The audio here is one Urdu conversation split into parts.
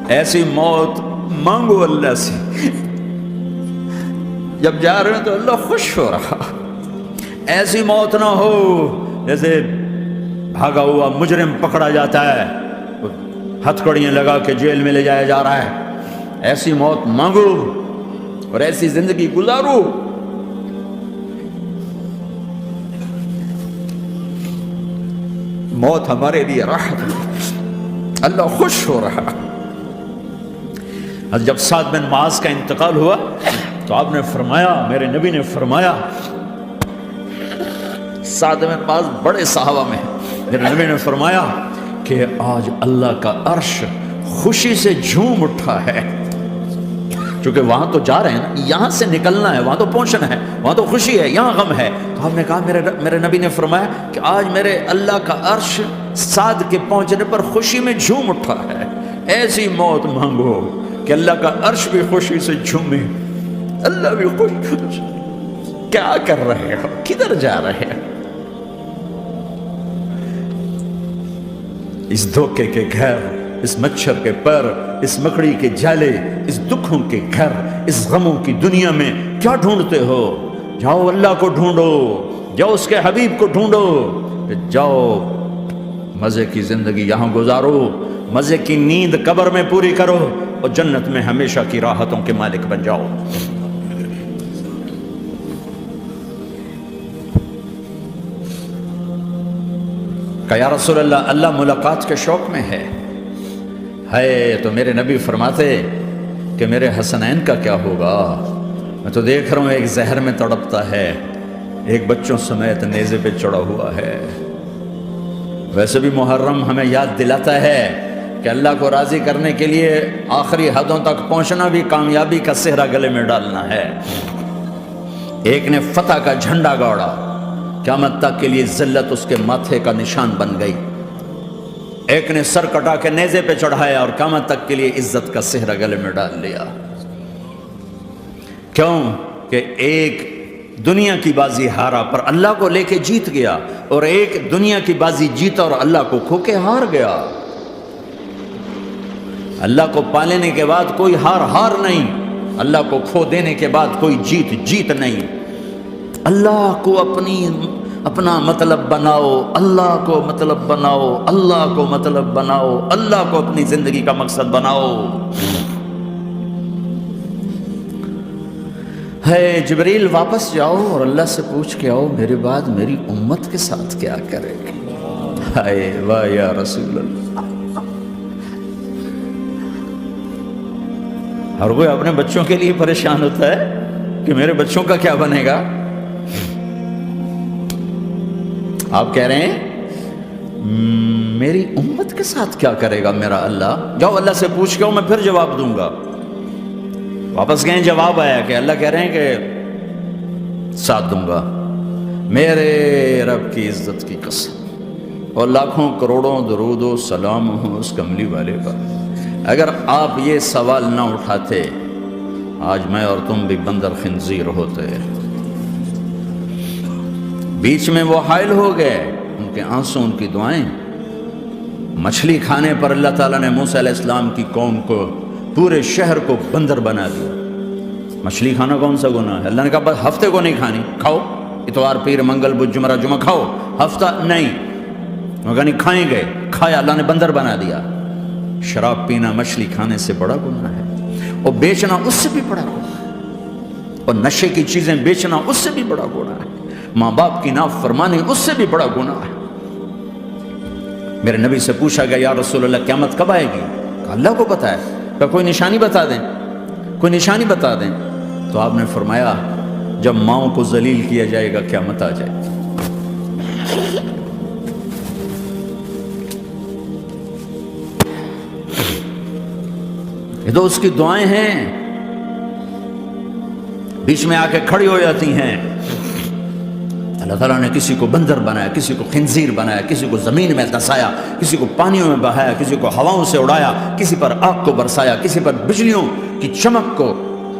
ایسی موت مانگو اللہ سے، جب جا رہے ہیں تو اللہ خوش ہو رہا، ایسی موت نہ ہو جیسے بھاگا ہوا مجرم پکڑا جاتا ہے، ہتھکڑیاں لگا کے جیل میں لے جایا جا رہا ہے، ایسی موت مانگو اور ایسی زندگی گزارو۔ موت ہمارے لیے راحت ہے، اللہ خوش ہو رہا۔ جب سعد بن معاذ کا انتقال ہوا تو آپ نے فرمایا، میرے نبی نے فرمایا، سعد بن معاذ بڑے صحابہ میں، میرے نبی نے فرمایا کہ آج اللہ کا عرش خوشی سے جھوم اٹھا ہے، چونکہ وہاں تو جا رہے ہیں نا، یہاں سے نکلنا ہے، وہاں تو پہنچنا ہے، وہاں تو خوشی ہے، یہاں غم ہے۔ تو آپ نے کہا، میرے نبی نے فرمایا کہ آج میرے اللہ کا عرش سعد کے پہنچنے پر خوشی میں جھوم اٹھا ہے۔ ایسی موت مانگو کہ اللہ کا عرش بھی خوشی سے جھومے، اللہ بھی خوش۔ کیا کر رہے ہو، کدھر جا رہے ہیں؟ اس دھوکے کے گھر، اس مچھر کے پر، اس مکڑی کے جالے، اس دکھوں کے گھر، اس غموں کی دنیا میں کیا ڈھونڈتے ہو؟ جاؤ اللہ کو ڈھونڈو، جاؤ اس کے حبیب کو ڈھونڈو، جاؤ مزے کی زندگی یہاں گزارو، مزے کی نیند قبر میں پوری کرو اور جنت میں ہمیشہ کی راحتوں کے مالک بن جاؤ۔ کہ یا رسول اللہ، اللہ ملاقات کے شوق میں ہے تو میرے نبی فرماتے کہ میرے حسنین کا کیا ہوگا؟ میں تو دیکھ رہا ہوں ایک زہر میں تڑپتا ہے، ایک بچوں سمیت نیزے پہ چڑھا ہوا ہے۔ ویسے بھی محرم ہمیں یاد دلاتا ہے کہ اللہ کو راضی کرنے کے لیے آخری حدوں تک پہنچنا بھی کامیابی کا صحرا گلے میں ڈالنا ہے۔ ایک نے فتح کا جھنڈا گاڑا، قیامت تک کے لیے ذلت اس کے ماتھے کا نشان بن گئی۔ ایک نے سر کٹا کے نیزے پہ چڑھایا اور قیامت تک کے لیے عزت کا صحرا گلے میں ڈال لیا۔ کیوں کہ ایک دنیا کی بازی ہارا پر اللہ کو لے کے جیت گیا، اور ایک دنیا کی بازی جیتا اور اللہ کو کھو کے ہار گیا۔ اللہ کو پا لینے کے بعد کوئی ہار نہیں، اللہ کو کھو دینے کے بعد کوئی جیت نہیں۔ اللہ کو اپنا مطلب بناؤ، اللہ کو مطلب بناؤ، اللہ کو مطلب بناؤ، اللہ کو اپنی زندگی کا مقصد بناؤ۔ ہے جبریل واپس جاؤ اور اللہ سے پوچھ کے آؤ میرے بعد میری امت کے ساتھ کیا کرے گی؟ ہائے واہ یا رسول اللہ۔ ہر کوئی اپنے بچوں کے لیے پریشان ہوتا ہے کہ میرے بچوں کا کیا بنے گا۔ آپ کہہ رہے ہیں میری امت کے ساتھ کیا کرے گا میرا اللہ؟ جاؤ اللہ سے پوچھ کے آؤ، میں پھر جواب دوں گا۔ واپس گئے، جواب آیا کہ اللہ کہہ رہے ہیں کہ ساتھ دوں گا، میرے رب کی عزت کی قسم، اور لاکھوں کروڑوں درود و سلام ہوں اس کملی والے پر۔ اگر آپ یہ سوال نہ اٹھاتے، آج میں اور تم بھی بندر خنزیر ہوتے۔ بیچ میں وہ حائل ہو گئے، ان کے آنسو، ان کی دعائیں۔ مچھلی کھانے پر اللہ تعالیٰ نے موسیٰ علیہ السلام کی قوم کو، پورے شہر کو بندر بنا دیا۔ مچھلی کھانا کون سا گناہ ہے؟ اللہ نے کہا بس ہفتے کو نہیں کھانی، کھاؤ، اتوار پیر منگل بدھ جمعہ جمعہ کھاؤ، ہفتہ نہیں۔ مگر نہیں کھائیں گے، کھایا، اللہ نے بندر بنا دیا۔ شراب پینا مچھلی کھانے سے بڑا گناہ ہے، اور بیچنا اس سے بھی بڑا گناہ ہے، اور نشے کی چیزیں بیچنا اس سے بھی بڑا گناہ ہے، ماں باپ کی نافرمانی اس سے بھی بڑا گناہ ہے۔ میرے نبی سے پوچھا گیا یا رسول اللہ قیامت کب آئے گی؟ کہا اللہ کو پتہ ہے۔ کہا کوئی نشانی بتا دیں، کوئی نشانی بتا دیں۔ تو آپ نے فرمایا جب ماؤں کو ذلیل کیا جائے گا قیامت آ جائے گی۔ یہ تو اس کی دعائیں ہیں، بیچ میں آ کے کھڑی ہو جاتی ہیں۔ اللہ تعالیٰ نے کسی کو بندر بنایا، کسی کو خنزیر بنایا، کسی کو زمین میں دسایا، کسی کو پانیوں میں بہایا، کسی کو ہواؤں سے اڑایا، کسی پر آگ کو برسایا، کسی پر بجلیوں کی چمک کو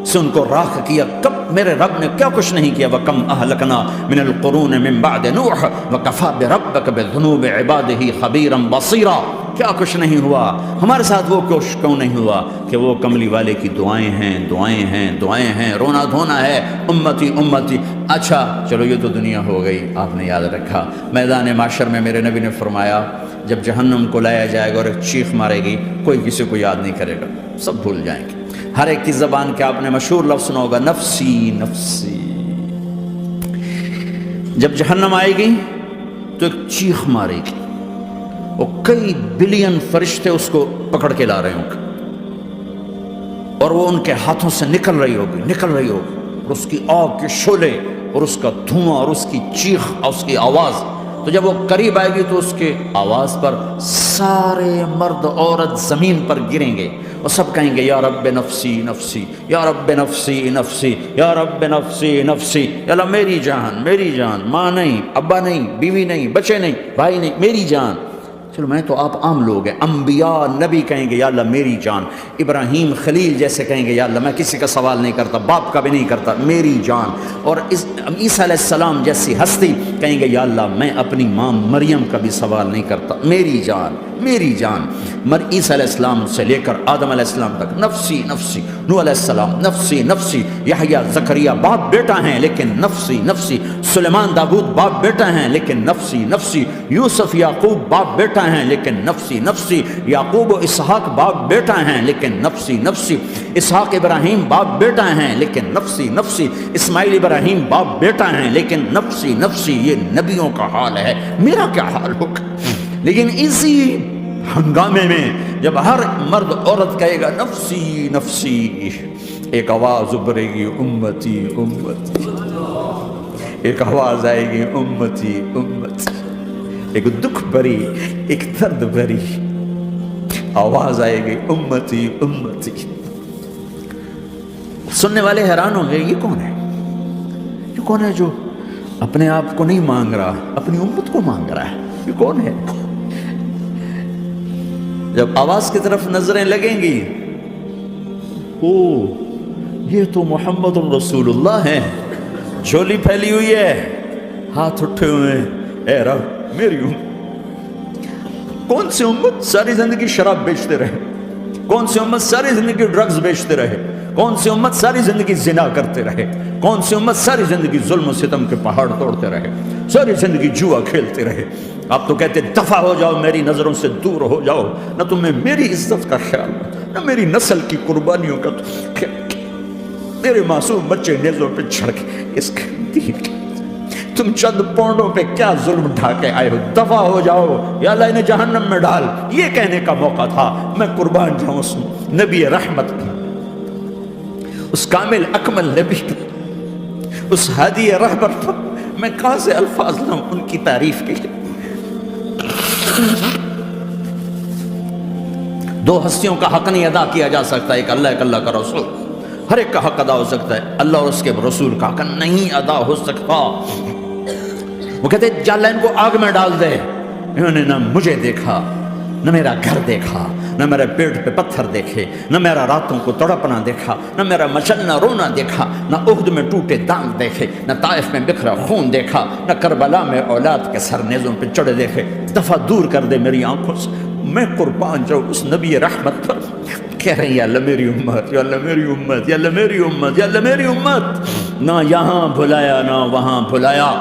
سے ان کو راکھ کیا، کب میرے رب نے کیا کچھ نہیں کیا. وَكَمْ أَهْلَكْنَا مِنَ الْقُرُونِ مِنْ بَعْدِ نُوحٍ وَكَفَى بِرَبِّكَ بِذُنُوبِ عِبَادِهِ خَبِيرًا بَصِيرًا. کیا کچھ نہیں ہوا ہمارے ساتھ، وہ کچھ کیوں نہیں ہوا کہ وہ کملی والے کی دعائیں ہیں، دعائیں ہیں، دعائیں ہیں، رونا دھونا ہے، امتی امتی. اچھا چلو یہ تو دنیا ہو گئی، آپ نے یاد رکھا. میدان معاشر میں میرے نبی نے فرمایا جب جہنم کو لایا جائے گا اور ایک چیخ مارے گی، کوئی کسی کو یاد نہیں کرے گا، سب بھول جائیں گے. ہر ایک کی زبان کے آپ نے مشہور لفظ سنا ہوگا، نفسی نفسی. جب جہنم آئے گی تو ایک چیخ مارے گی، اور کئی بلین فرشتے اس کو پکڑ کے لا رہے ہوں گے، اور وہ ان کے ہاتھوں سے نکل رہی ہوگی، اور اس کی آگ کے شعلے اور اس کا دھواں اور اس کی چیخ اور اس کی آواز. تو جب وہ قریب آئے گی تو اس کے آواز پر سارے مرد عورت زمین پر گریں گے اور سب کہیں گے یا رب نفسی نفسی، یا رب نفسی نفسی، یا رب نفسی نفسی. یا اللہ میری جان، میری جان، ماں نہیں، ابا نہیں، بیوی نہیں، بچے نہیں، بھائی نہیں، میری جان. چلو میں تو آپ عام لوگ ہیں، انبیاء نبی کہیں گے یا اللہ میری جان. ابراہیم خلیل جیسے کہیں گے یا اللہ میں کسی کا سوال نہیں کرتا، باپ کا بھی نہیں کرتا، میری جان. اور عیسیٰ علیہ السلام جیسی ہستی کہیں گے یا اللہ میں اپنی ماں مریم کا بھی سوال نہیں کرتا، میری جان، میری جان. عیسیٰ علیہ السلام سے لے کر آدم علیہ السلام تک نفسی نفسی. نوح علیہ السلام نفسی نفسی. یحییٰ زکریا باپ بیٹا ہیں لیکن نفسی نفسی. سلیمان داؤد باپ بیٹا ہیں لیکن نفسی نفسی. یوسف یعقوب باپ بیٹا ہیں لیکن نفسی نفسی. یعقوب و اسحاق باپ بیٹا ہیں لیکن نفسی نفسی. اسحاق ابراہیم باپ بیٹا ہیں لیکن نفسی نفسی. اسماعیل ابراہیم باپ بیٹا ہیں لیکن نفسی نفسی. یہ نبیوں کا حال ہے، میرا کیا حال ہوگا؟ لیکن اسی ہنگامے میں جب ہر مرد عورت کہے گا نفسی نفسی، ایک آواز ابھرے گی امتی امتی. ایک آواز آئے گی امتی امتی. ایک دکھ بھری، ایک درد بھری آواز آئے گی امتی امتی. سننے والے حیران ہوں گے یہ کون ہے، یہ کون ہے جو اپنے آپ کو نہیں مانگ رہا، اپنی امت کو مانگ رہا ہے، یہ کون ہے؟ جب آواز کی طرف نظریں لگیں گی، او یہ تو محمد الرسول اللہ ہیں، جھولی پھیلی ہوئی ہے، ہاتھ اٹھے ہوئے ہیں، اے رب میری امت. کون سی امت ساری زندگی شراب بیچتے رہے، کون سی امت ساری زندگی ڈرگز بیچتے رہے، کون سی امت ساری زندگی زنا کرتے رہے، کون سی امت ساری زندگی ظلم و ستم کے پہاڑ توڑتے رہے، ساری زندگی جوا کھیلتے رہے. آپ تو کہتے دفع ہو جاؤ، میری نظروں سے دور ہو جاؤ، نہ تمہیں میری عزت کا خیال، نہ میری نسل کی قربانیوں کا خیال. میرے معصوم بچے نیزوں پہ چڑھ کے اس دین کے تم چند پونڈوں پہ کیا ظلم ڈھا کے آئے ہو، دفع ہو جاؤ یا اللہ انہیں جہنم میں ڈال. یہ کہنے کا موقع تھا. میں قربان جاؤں اس نبی رحمت پر، اس کامل اکمل نبی پر، اس ہادی رہبر پر. میں کہاں سے الفاظ لاؤں ان کی تعریف کے لیے. دو ہستیوں کا حق نہیں ادا کیا جا سکتا، ایک اللہ، ایک اللہ کا رسول. ہر ایک کا حق ادا ہو سکتا ہے، اللہ اور اس کے رسول کا حق نہیں ادا ہو سکتا. وہ کہتے جا اللہ ان کو آگ میں ڈال دے. انہوں نے نہ مجھے دیکھا، نہ میرا گھر دیکھا، نہ میرے پیٹ پہ پتھر دیکھے، نہ میرا راتوں کو تڑپنا دیکھا، نہ میرا مچلنا رونا دیکھا، نہ احد میں ٹوٹے دانت دیکھے، نہ طائف میں بکھرا خون دیکھا، نہ کربلا میں اولاد کے سر نیزوں پہ چڑھے دیکھے. دفعہ دور کر دے میری آنکھوں سے. میں قربان جاؤں اس نبی رحمت پر. کہہ رہے ہیں یا اللہ میری امت، یا اللہ میری امت، یا اللہ میری امت، یا اللہ میری امت. نہ یہاں بھلایا نہ وہاں بھلایا.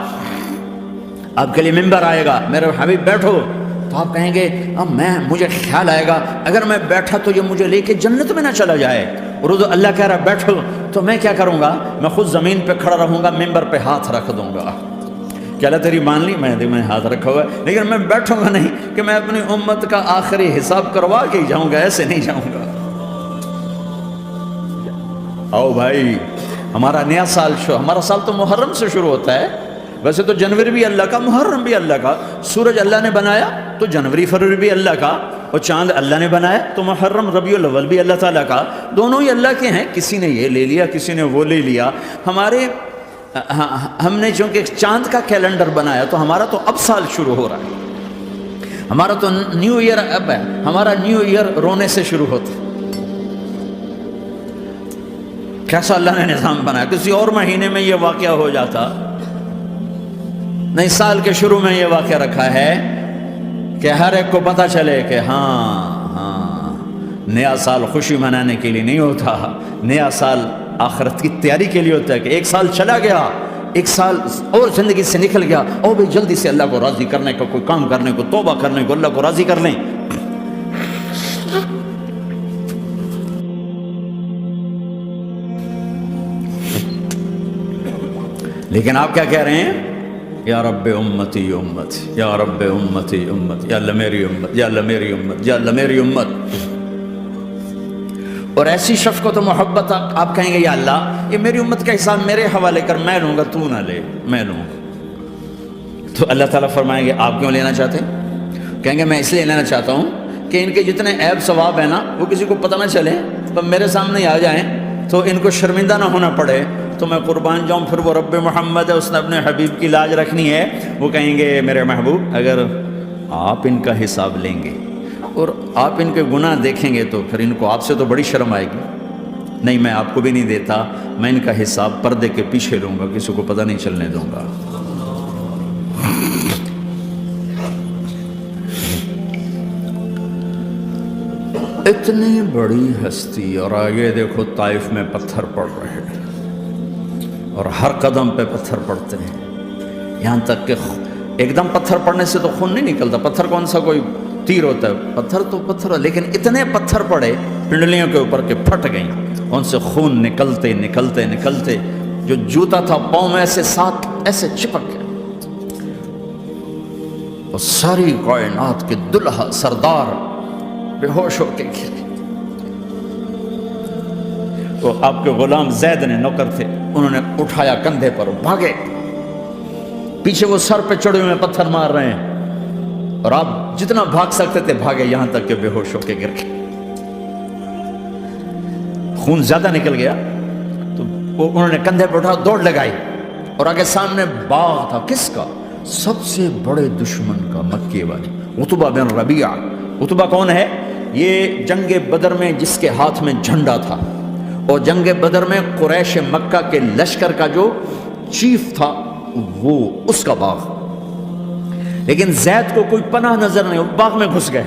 آپ کے لیے ممبر آئے گا، میرے حبیب بیٹھو، تو آپ کہیں گے اب مجھے خیال آئے گا اگر میں بیٹھا تو یہ مجھے لے کے جنت میں نہ چلا جائے. اور اللہ کہہ رہا بیٹھو، تو میں کیا کروں گا؟ میں خود زمین پہ کھڑا رہوں گا، ممبر پہ ہاتھ رکھ دوں گا. کہ اللہ تیری مان لی، میں ہاتھ رکھا ہوا ہے، لیکن میں بیٹھوں گا نہیں کہ میں اپنی امت کا آخری حساب کروا کے ہی جاؤں گا، ایسے نہیں جاؤں گا. آؤ بھائی، ہمارا نیا سال ہمارا سال تو محرم سے شروع ہوتا ہے. ویسے تو جنوری بھی اللہ کا، محرم بھی اللہ کا. سورج اللہ نے بنایا تو جنوری فروری بھی اللہ کا، اور چاند اللہ نے بنایا تو محرم ربیع الاول بھی اللہ تعالیٰ کا. دونوں ہی اللہ کے ہیں. کسی نے یہ لے لیا، کسی نے وہ لے لیا. ہم نے چونکہ چاند کا کیلنڈر بنایا تو ہمارا تو اب سال شروع ہو رہا ہے. ہمارا تو نیو ایئر اب ہے. ہمارا نیو ایئر رونے سے شروع ہوتا ہے. کیسا اللہ نے نظام بنایا؟ کسی اور مہینے میں یہ واقعہ ہو جاتا نہیں، سال کے شروع میں یہ واقعہ رکھا ہے کہ ہر ایک کو پتہ چلے کہ ہاں نیا سال خوشی منانے کے لیے نہیں ہوتا، نیا سال آخرت کی تیاری کے لیے ہوتا ہے کہ ایک سال چلا گیا، ایک سال اور زندگی سے نکل گیا، اور بھی جلدی سے اللہ کو راضی کرنے کا کوئی کام کرنے کو، توبہ کرنے کو، اللہ کو راضی کر لیں۔ لیکن آپ کیا کہہ رہے ہیں؟ یا رب امتی امت، یا رب امتی امت، یا اللہ میری امت، یا اللہ میری امت، یا اللہ میری امت۔ اور ایسی شفقت و محبت آپ کہیں گے یا اللہ یہ میری امت کا حساب میرے حوالے کر، میں لوں گا، تو نہ لے، میں لوں۔ تو اللہ تعالیٰ فرمائیں گے آپ کیوں لینا چاہتے ہیں؟ کہیں گے میں اس لیے لینا چاہتا ہوں کہ ان کے جتنے عیب ثواب ہیں نا وہ کسی کو پتہ نہ چلے، تو میرے سامنے ہی آ جائیں تو ان کو شرمندہ نہ ہونا پڑے، تو میں قربان جاؤں۔ پھر وہ رب محمد ہے، اس نے اپنے حبیب کی لاج رکھنی ہے، وہ کہیں گے میرے محبوب اگر آپ ان کا حساب لیں گے اور آپ ان کے گناہ دیکھیں گے تو پھر ان کو آپ سے تو بڑی شرم آئے گی، نہیں میں آپ کو بھی نہیں دیتا، میں ان کا حساب پردے کے پیچھے لوں گا، کسی کو پتہ نہیں چلنے دوں گا۔ اتنی بڑی ہستی، اور آگے دیکھو طائف میں پتھر پڑ رہے ہیں اور ہر قدم پہ پتھر پڑتے ہیں، یہاں تک کہ ایک دم پتھر پڑنے سے تو خون نہیں نکلتا، پتھر کون سا کوئی تیر ہوتا ہے، پتھر تو پتھر، لیکن اتنے پتھر پڑے پنڈلیوں کے اوپر کے پھٹ گئیں، ان سے خون نکلتے نکلتے نکلتے جو جوتا تھا پاؤں میں ایسے ساتھ ایسے چپک گیا، اور ساری کائنات کے دلہا سردار بے ہوش ہو کے گرے۔ تو آپ کے غلام زید نے نوکر تھے، انہوں نے اٹھایا کندھے پر، بھاگے، پیچھے وہ سر پہ چڑھے ہوئے پتھر مار رہے ہیں، اور آپ جتنا بھاگ سکتے تھے بھاگے، یہاں تک کہ بے ہوش ہو کے گر گئے۔ خون زیادہ نکل گیا تو انہوں نے کندھے پہ اٹھا دوڑ لگائی، اور آگے سامنے باغ تھا، کس کا؟ سب سے بڑے دشمن کا، مکے والے عتبہ بن ربیعہ۔ عتبہ کون ہے؟ یہ جنگ بدر میں جس کے ہاتھ میں جھنڈا تھا، اور جنگ بدر میں قریش مکہ کے لشکر کا جو چیف تھا وہ اس کا باغ، لیکن زید کو کوئی پناہ نظر نہیں، وہ باغ میں گھس گئے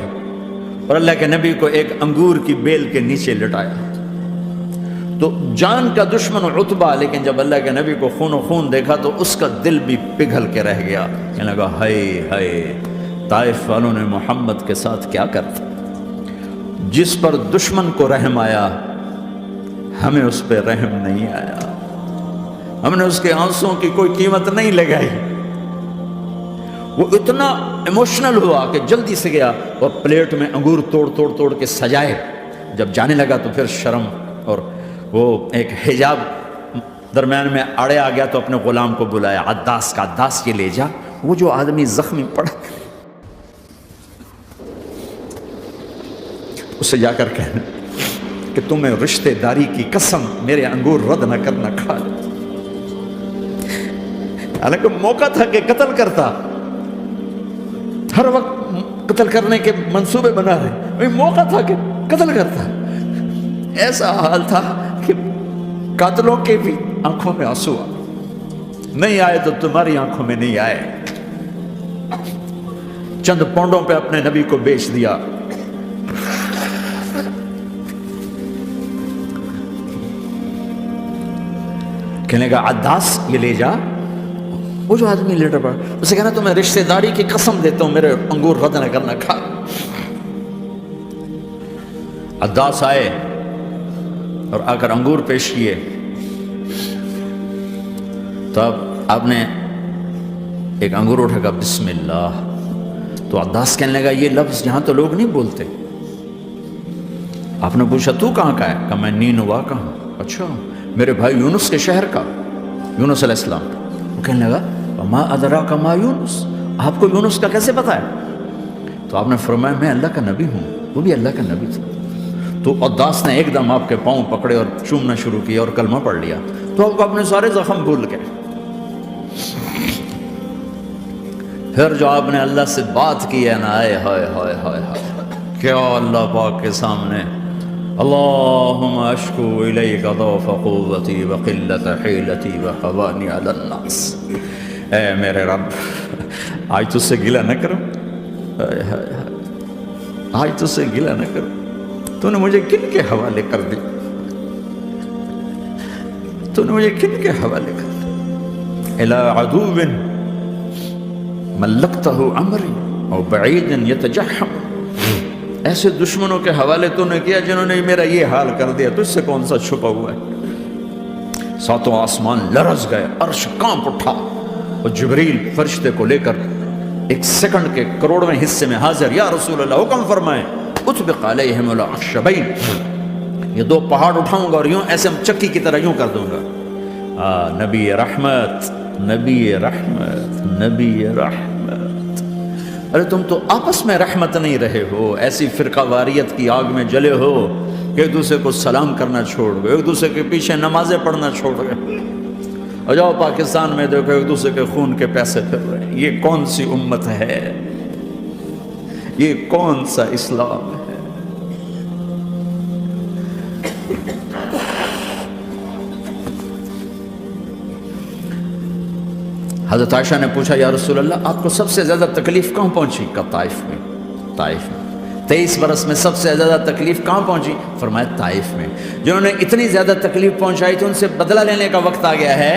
اور اللہ کے نبی کو ایک انگور کی بیل کے نیچے لٹایا۔ تو جان کا دشمن عتبہ، لیکن جب اللہ کے نبی کو خون و خون دیکھا تو اس کا دل بھی پگھل کے رہ گیا، کہنے لگا ہائے ہائے طائف والوں نے محمد کے ساتھ کیا کرتا، جس پر دشمن کو رحم آیا ہمیں اس پہ رحم نہیں آیا، ہم نے اس کے آنسوں کی کوئی قیمت نہیں لگائی۔ وہ اتنا ایموشنل ہوا کہ جلدی سے گیا اور پلیٹ میں انگور توڑ کے سجائے، جب جانے لگا تو پھر شرم اور وہ ایک حجاب درمیان میں آڑے آ گیا، تو اپنے غلام کو بلایا، عداس کا، عداس یہ لے جا وہ جو آدمی زخمی پڑا، اسے جا کر کہنا کہ تمہیں رشتہ داری کی قسم میرے انگور رد نہ کرنا، کھا لے۔ حالانکہ موقع تھا کہ قتل کرتا، ہر وقت قتل کرنے کے منصوبے بنا رہے، موقع تھا کہ قتل کرتا۔ ایسا حال تھا کہ قاتلوں کے بھی آنکھوں میں آنسو نہیں آئے تو تمہاری آنکھوں میں نہیں آئے۔ چند پونڈوں پہ اپنے نبی کو بیچ دیا۔ کہنے کا عداس یہ لے جا، وہ جو آدمی لیٹر پڑا، اسے کہنا تو میں رشتہ داری کی قسم دیتا ہوں میرے انگور رد نہ کرنا، کھا۔ عداس آئے اور آ کر انگور پیش کیے، تب آپ نے ایک انگور اٹھا کر بسم اللہ، تو عداس کہنے لگا یہ لفظ یہاں تو لوگ نہیں بولتے۔ آپ نے پوچھا تو کہاں کا ہے؟ کہا میں نینوا کا ہوں۔ اچھا، میرے بھائی یونس کے شہر کا، یونس علیہ السلام۔ وہ کہنے لگا ما ادراک ما یونس، آپ کو یونس کا کیسے پتا ہے؟ تو آپ نے فرمایا میں اللہ کا نبی ہوں، وہ بھی اللہ کا نبی تھا۔ تو عداس نے ایک دم آپ کے پاؤں پکڑے اور چومنا شروع کیا اور کلمہ پڑھ لیا، تو آپ کو اپنے سارے زخم بھول گئے۔ پھر جو آپ نے اللہ سے بات کی ہے نا، آئے ہائے ہائے ہائے ہائے، کیا اللہ پاک کے سامنے اللہم اشکو الیک ضعف قوتی وقلت حیلتی وحوانی علی الناس. اے میرے رب، آج تجھ سے گلہ نہ کروں، آج تجھ سے گلہ نہ کروں. تو نے مجھے کن کے حوالے کر دی، تو نے مجھے کن کے حوالے کر دی؟ الی عدو ملکتہ عمری او بعید یتجحم. ایسے دشمنوں کے حوالے تو نے کیا جنہوں نے میرا یہ حال کر دیا. تجھ سے کون سا چھپا ہوا ہے؟ ساتوں آسمان لرز گئے، عرش کانپ اٹھا، اور جبریل فرشتے کو لے کر ایک سیکنڈ کے کروڑویں حصے میں حاضر. یا رسول اللہ حکم فرمائیں. اطبق علیہم الاخشبین، یہ دو پہاڑ اٹھاؤں گا اور یوں ایسے چکی کی طرح یوں کر دوں گا. نبی رحمت، نبی رحمت، نبی رحمت. ارے تم تو آپس میں رحمت نہیں رہے ہو، ایسی فرقہ واریت کی آگ میں جلے ہو کہ ایک دوسرے کو سلام کرنا چھوڑ گئے، ایک دوسرے کے پیچھے نمازیں پڑھنا چھوڑ گئے. اور جاؤ پاکستان میں دیکھو ایک دوسرے کے خون کے پیسے پھر رہے ہیں. یہ کون سی امت ہے؟ یہ کون سا اسلام ہے؟ حضرت عائشہ نے پوچھا یا رسول اللہ آپ کو سب سے زیادہ تکلیف کہاں پہنچی؟ کہا طائف میں. طائف میں 23 برس میں سب سے زیادہ تکلیف کہاں پہنچی؟ فرمایا طائف میں. جنہوں نے اتنی زیادہ تکلیف پہنچائی تھی ان سے بدلہ لینے کا وقت آ گیا ہے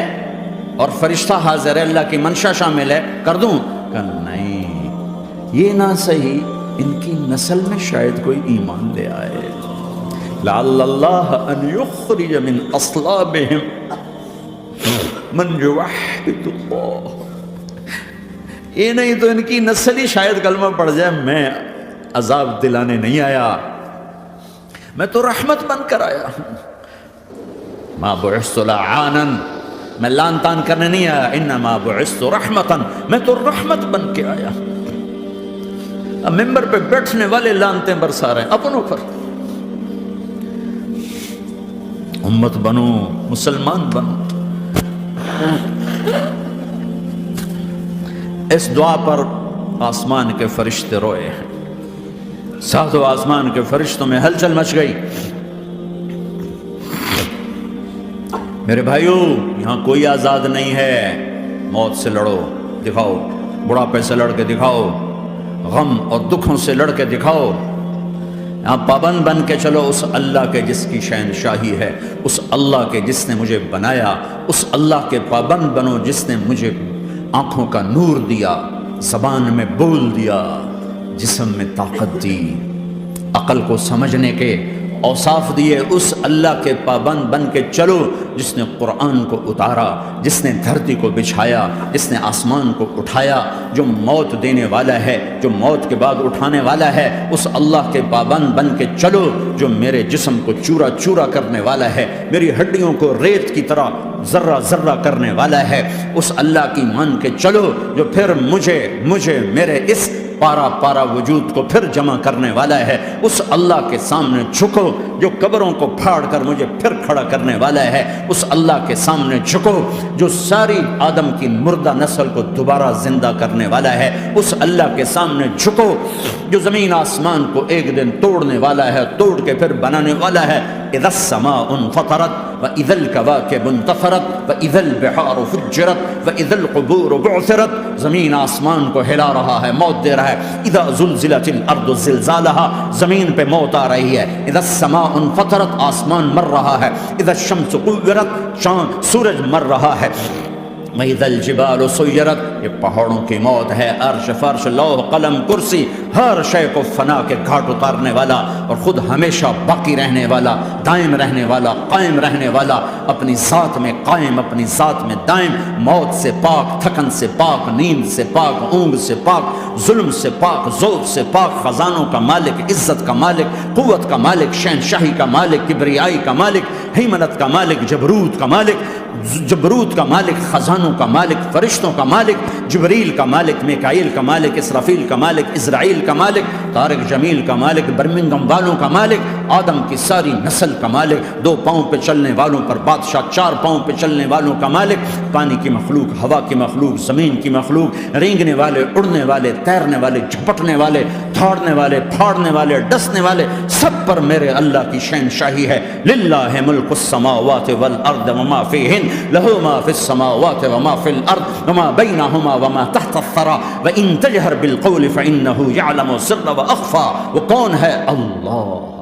اور فرشتہ حاضر ہے، اللہ کی منشا شامل ہے، کر دوں؟ کہ نہیں، یہ نہ صحیح، ان کی نسل میں شاید کوئی ایمان لے آئے. لعل اللہ ان یخرج من اصلابہم من یوحد اللہ. یہ نہیں تو ان کی نسل ہی شاید کلمہ پڑھ جائے. میں عذاب دلانے نہیں آیا، میں تو رحمت بن کر آیا ہوں. ما بعثت لعانا، میں لان تان کرنے نہیں آیا. انما بعثت رحمتا، میں تو رحمت بن کے آیا. اب ممبر پہ بیٹھنے والے لانتیں برسا رہے ہیں اپنوں پر. امت بنو، مسلمان بنو. اس دعا پر آسمان کے فرشتے روئے ہیں، ساتوں آسمان کے فرشتوں میں ہلچل مچ گئی. میرے بھائیو، یہاں کوئی آزاد نہیں ہے. موت سے لڑو، دکھاؤ. بڑھاپے سے لڑ کے دکھاؤ، غم اور دکھوں سے لڑ کے دکھاؤ. یہاں پابند بن کے چلو اس اللہ کے جس کی شہنشاہی ہے، اس اللہ کے جس نے مجھے بنایا. اس اللہ کے پابند بنو جس نے مجھے آنکھوں کا نور دیا، زبان میں بول دیا، جسم میں طاقت دی، عقل کو سمجھنے کے اوصاف دیے. اس اللہ کے پابند بن کے چلو جس نے قرآن کو اتارا، جس نے دھرتی کو بچھایا، جس نے آسمان کو اٹھایا، جو موت دینے والا ہے، جو موت کے بعد اٹھانے والا ہے. اس اللہ کے پابند بن کے چلو جو میرے جسم کو چورا چورا کرنے والا ہے، میری ہڈیوں کو ریت کی طرح ذرہ ذرہ کرنے والا ہے. اس اللہ کی مان کے چلو جو پھر مجھے میرے اس پارا پارا وجود کو پھر جمع کرنے والا ہے. اس اللہ کے سامنے جھکو جو قبروں کو پھاڑ کر مجھے پھر کھڑا کرنے والا ہے. اس اللہ کے سامنے جھکو جو ساری آدم کی مردہ نسل کو دوبارہ زندہ کرنے والا ہے. اس اللہ کے سامنے جھکو جو زمین آسمان کو ایک دن توڑنے والا ہے، توڑ کے پھر بنانے والا ہے. اذا السماء انفطرت واذا الكواكب انتثرت واذا البحار فجرت واذا القبور بعثرت. زمین آسمان کو ہلا رہا ہے، موت دے رہا ہے. اذا زلزلت الارض زلزالها، زمین پہ موت آ رہی ہے. اذا السماء انفطرت، آسمان مر رہا ہے. اذا الشمس كورت، چاند سورج مر رہا ہے. وَإِذَا الْجِبَالُ سُيِّرَتْ، یہ پہاڑوں کی موت ہے. عرش فرش لوح قلم کرسی ہر شے کو فنا کے گھاٹ اتارنے والا اور خود ہمیشہ باقی رہنے والا، دائم رہنے والا، قائم رہنے والا، اپنی ذات میں قائم، اپنی ذات میں دائم. موت سے پاک، تھکن سے پاک، نیند سے پاک، اونگ سے پاک، ظلم سے پاک، ذوق سے پاک، خزانوں کا مالک، عزت کا مالک، قوت کا مالک، شہنشاہی کا مالک، کبریائی کا مالک، ہیمنت کا مالک، جبروت کا مالک، خزانوں کا مالک، فرشتوں کا مالک، جبریل کا مالک، میکائیل کا مالک، اسرافیل کا مالک، اسرائیل کا مالک، طارق جمیل کا مالک، برمنگم والوں کا مالک، آدم کی ساری نسل کا مالک، 2 پاؤں پہ چلنے والوں پر بادشاہ، 4 پاؤں پہ چلنے والوں کا مالک، پانی کی مخلوق، ہوا کی مخلوق، زمین کی مخلوق، رینگنے والے، اڑنے والے، تیرنے والے، جھپٹنے والے، دوڑنے والے، پھاڑنے والے، ڈسنے والے، سب پر میرے اللہ کی شہنشاہی ہے۔ للہ ملک السماوات والارض وما فیہن، لہ ما فی السماوات وما فی الارض وما بینہما وما تحت الثری وان تجہر بالقول فانہ یعلم السر واخفی۔ وہ کون ہے؟ اللہ۔